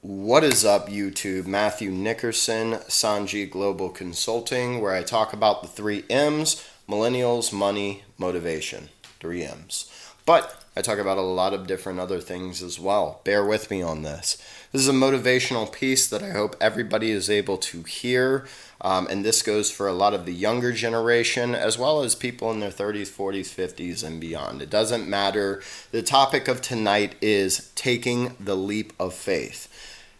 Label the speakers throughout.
Speaker 1: What is up, YouTube? Matthew Nickerson, Sanji Global Consulting, where I talk about the 3 M's: millennials, money, motivation. 3 M's. But I talk about a lot of different other things as well. Bear with me on this. This is a motivational piece that I hope everybody is able to hear. And this goes for a lot of the younger generation as well as people in their 30s, 40s, 50s, and beyond. It doesn't matter. The topic of tonight is taking the leap of faith.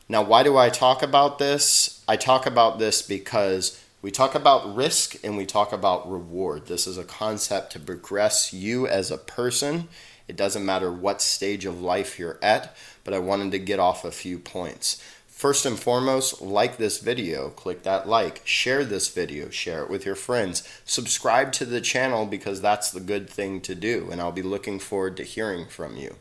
Speaker 1: Now, why do I talk about this? I talk about this because we talk about risk and we talk about reward. This is a concept to progress you as a person. It doesn't matter what stage of life you're at, but I wanted to get off a few points. First and foremost, like this video, click that like, share this video, share it with your friends, subscribe to the channel because that's the good thing to do, and I'll be looking forward to hearing from you.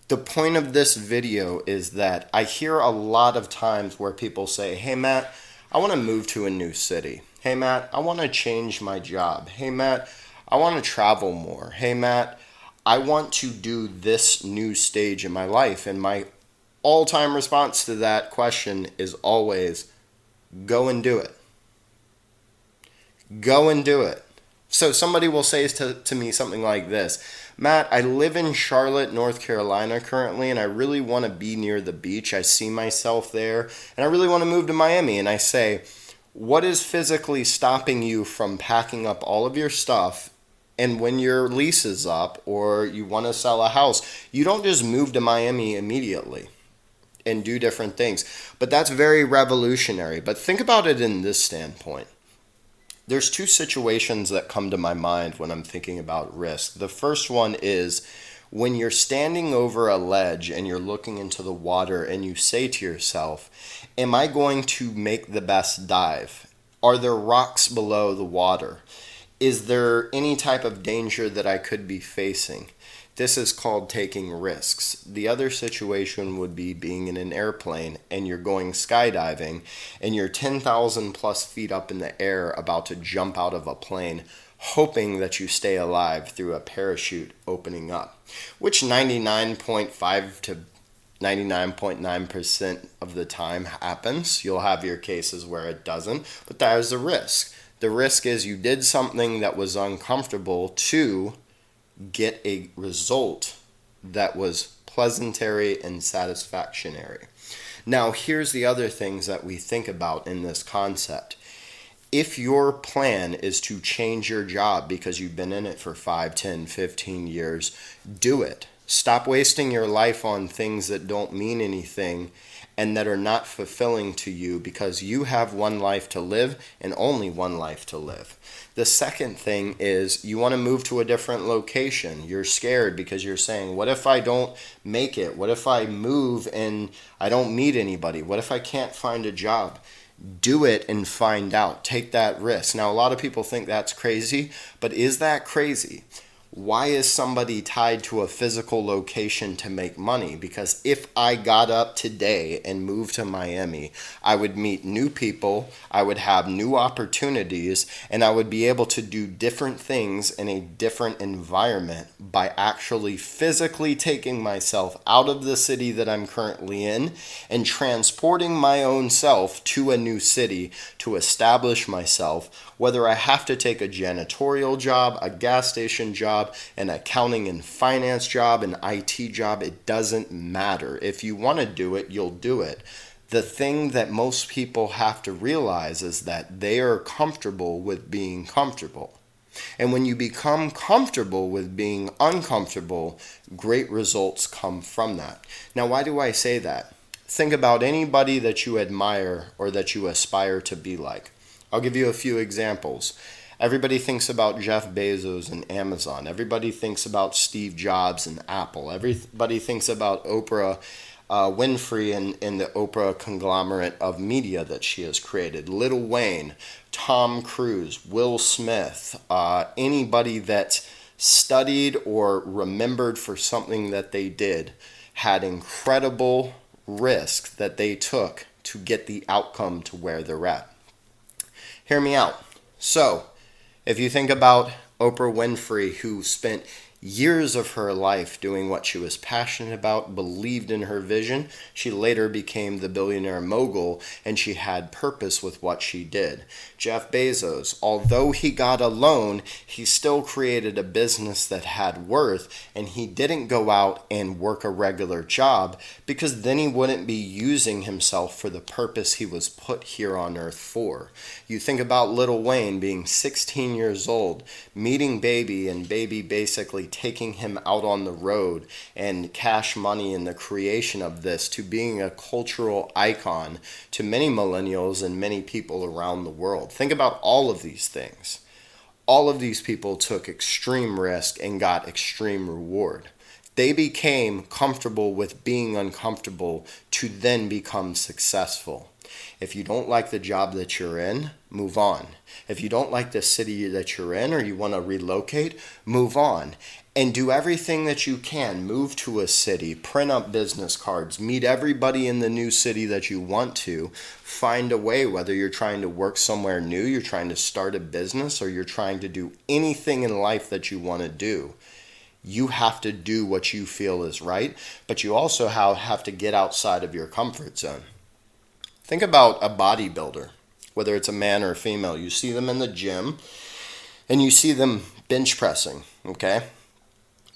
Speaker 1: The point of this video is that I hear a lot of times where people say, hey Matt, I want to move to a new city. Hey Matt, I want to change my job. Hey Matt, I want to travel more. Hey Matt, I want to do this new stage in my life. And my all-time response to that question is always, go and do it. Go and do it. So somebody will say to me something like this: Matt, I live in Charlotte, North Carolina currently, and I really want to be near the beach. I see myself there, and I really want to move to Miami. And I say, what is physically stopping you from packing up all of your stuff? And when your lease is up or you want to sell a house, you don't just move to Miami immediately and do different things. But that's very revolutionary. But think about it in this standpoint. There's two situations that come to my mind when I'm thinking about risk. The first one is when you're standing over a ledge and you're looking into the water and you say to yourself, am I going to make the best dive? Are there rocks below the water? Is there any type of danger that I could be facing? This is called taking risks. The other situation would be being in an airplane and you're going skydiving and you're 10,000 plus feet up in the air about to jump out of a plane, hoping that you stay alive through a parachute opening up, which 99.5 to 99.9% of the time happens. You'll have your cases where it doesn't, but that is a risk. The risk is you did something that was uncomfortable to get a result that was pleasantary and satisfactory. Now, here's the other things that we think about in this concept. If your plan is to change your job because you've been in it for 5, 10, 15 years, do it. Stop wasting your life on things that don't mean anything and that are not fulfilling to you, because you have one life to live and only one life to live. The second thing is you want to move to a different location. You're scared because you're saying, what if I don't make it? What if I move and I don't meet anybody? What if I can't find a job? Do it and find out. Take that risk. Now, a lot of people think that's crazy, but is that crazy? Why is somebody tied to a physical location to make money? Because if I got up today and moved to Miami, I would meet new people, I would have new opportunities, and I would be able to do different things in a different environment by actually physically taking myself out of the city that I'm currently in and transporting my own self to a new city to establish myself, whether I have to take a janitorial job, a gas station job, an accounting and finance job, an IT job, it doesn't matter. If you want to do it, you'll do it. The thing that most people have to realize is that they are comfortable with being comfortable. And when you become comfortable with being uncomfortable, great results come from that. Now, why do I say that? Think about anybody that you admire or that you aspire to be like. I'll give you a few examples. Everybody thinks about Jeff Bezos and Amazon. Everybody thinks about Steve Jobs and Apple. Everybody thinks about Oprah Winfrey and the Oprah conglomerate of media that she has created. Lil Wayne, Tom Cruise, Will Smith, anybody that studied or remembered for something that they did had incredible risk that they took to get the outcome to where they're at. Hear me out. So, if you think about Oprah Winfrey, who spent years of her life doing what she was passionate about, believed in her vision. She later became the billionaire mogul, and she had purpose with what she did. Jeff Bezos, although he got a loan, he still created a business that had worth, and he didn't go out and work a regular job, because then he wouldn't be using himself for the purpose he was put here on earth for. You think about Lil Wayne being 16 years old, meeting Baby, and Baby basically taking him out on the road, and Cash Money in the creation of this, to being a cultural icon to many millennials and many people around the world. Think about all of these things. All of these people took extreme risk and got extreme reward. They became comfortable with being uncomfortable to then become successful. If you don't like the job that you're in, move on. If you don't like the city that you're in, or you want to relocate, move on. And do everything that you can. Move to a city, print up business cards, meet everybody in the new city that you want to. Find a way, whether you're trying to work somewhere new, you're trying to start a business, or you're trying to do anything in life that you want to do. You have to do what you feel is right, but you also have to get outside of your comfort zone. Think about a bodybuilder, whether it's a man or a female. You see them in the gym, and you see them bench pressing, okay?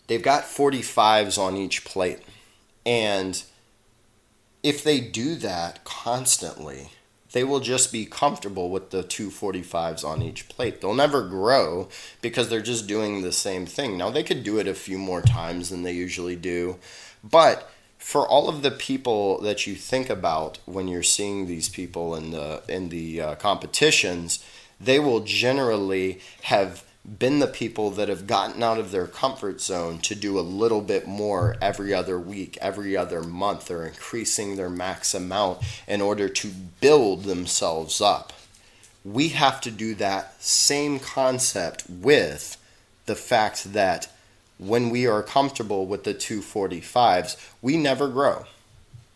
Speaker 1: They've got 45s on each plate. And if they do that constantly, they will just be comfortable with the 245s on each plate. They'll never grow because they're just doing the same thing. Now, they could do it a few more times than they usually do. But for all of the people that you think about when you're seeing these people in the competitions, they will generally have been the people that have gotten out of their comfort zone to do a little bit more every other week, every other month. They're increasing their max amount in order to build themselves up. We have to do that same concept with the fact that when we are comfortable with the 245s, we never grow.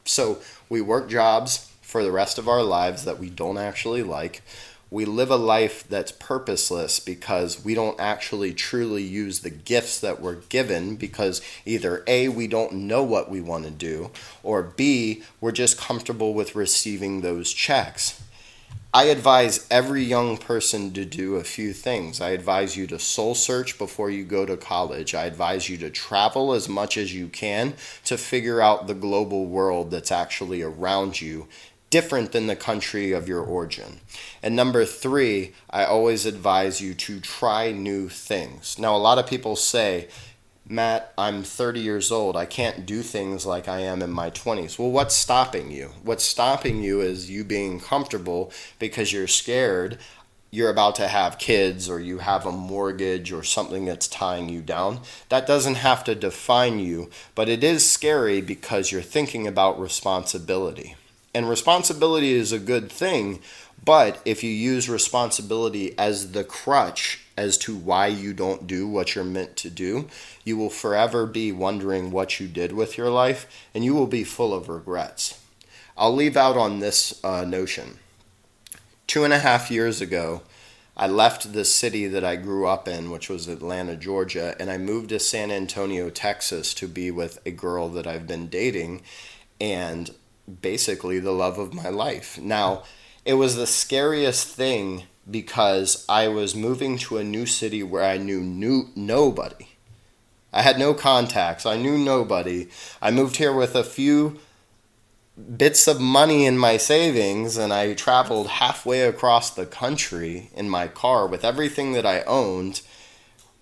Speaker 1: So we work jobs for the rest of our lives that we don't actually like. We live a life that's purposeless because we don't actually truly use the gifts that we're given, because either A, we don't know what we want to do, or B, we're just comfortable with receiving those checks. I advise every young person to do a few things. I advise you to soul search before you go to college. I advise you to travel as much as you can to figure out the global world that's actually around you, different than the country of your origin. And number 3, I always advise you to try new things. Now, a lot of people say, Matt, I'm 30 years old. I can't do things like I am in my 20s. Well, what's stopping you? What's stopping you is you being comfortable because you're scared you're about to have kids, or you have a mortgage or something that's tying you down. That doesn't have to define you, but it is scary because you're thinking about responsibility. And responsibility is a good thing, but if you use responsibility as the crutch as to why you don't do what you're meant to do, you will forever be wondering what you did with your life, and you will be full of regrets. I'll leave out on this notion. 2.5 years ago, I left the city that I grew up in, which was Atlanta, Georgia, and I moved to San Antonio, Texas to be with a girl that I've been dating, and basically the love of my life. Now, it was the scariest thing because I was moving to a new city where I knew nobody. I had no contacts. I knew nobody. I moved here with a few bits of money in my savings, and I traveled halfway across the country in my car with everything that I owned,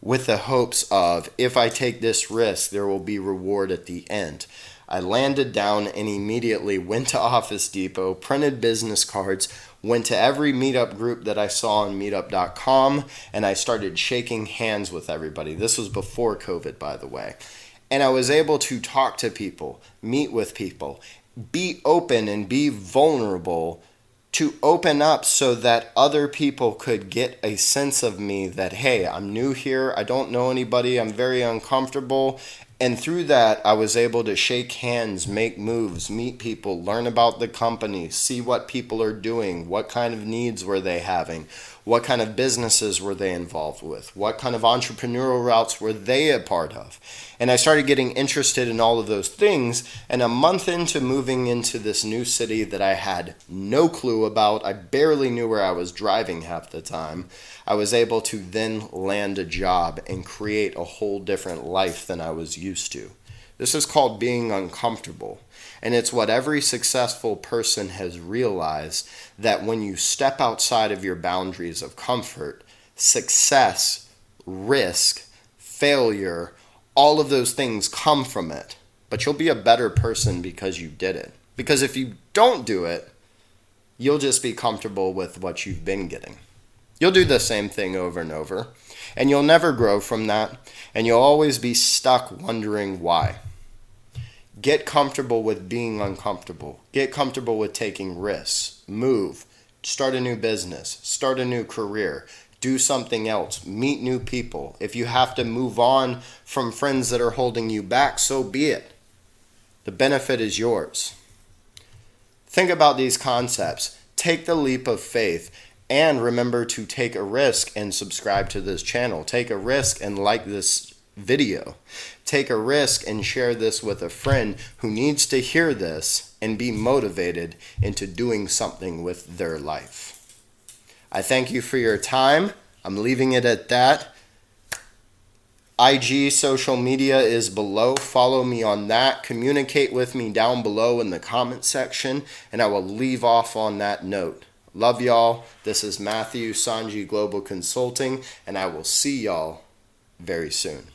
Speaker 1: with the hopes of, if I take this risk, there will be reward at the end. I landed down and immediately went to Office Depot, printed business cards, went to every meetup group that I saw on meetup.com, and I started shaking hands with everybody. This was before COVID, by the way. And I was able to talk to people, meet with people, be open and be vulnerable, to open up so that other people could get a sense of me that, hey, I'm new here, I don't know anybody, I'm very uncomfortable, And through that, I was able to shake hands, make moves, meet people, learn about the company, see what people are doing, what kind of needs were they having, what kind of businesses were they involved with, what kind of entrepreneurial routes were they a part of. And I started getting interested in all of those things. And a month into moving into this new city that I had no clue about, I barely knew where I was driving half the time, I was able to then land a job and create a whole different life than I was used to. This is called being uncomfortable. And it's what every successful person has realized, that when you step outside of your boundaries of comfort, success, risk, failure, all of those things come from it. But you'll be a better person because you did it. Because if you don't do it, you'll just be comfortable with what you've been getting. You'll do the same thing over and over, and you'll never grow from that, and you'll always be stuck wondering why. Get comfortable with being uncomfortable. Get comfortable with taking risks. Move. Start a new business. Start a new career. Do something else. Meet new people. If you have to move on from friends that are holding you back, so be it. The benefit is yours. Think about these concepts. Take the leap of faith. And remember to take a risk and subscribe to this channel. Take a risk and like this video. Take a risk and share this with a friend who needs to hear this and be motivated into doing something with their life. I thank you for your time. I'm leaving it at that. IG social media is below. Follow me on that. Communicate with me down below in the comment section, and I will leave off on that note. Love y'all. This is Matthew, Sanji Global Consulting, and I will see y'all very soon.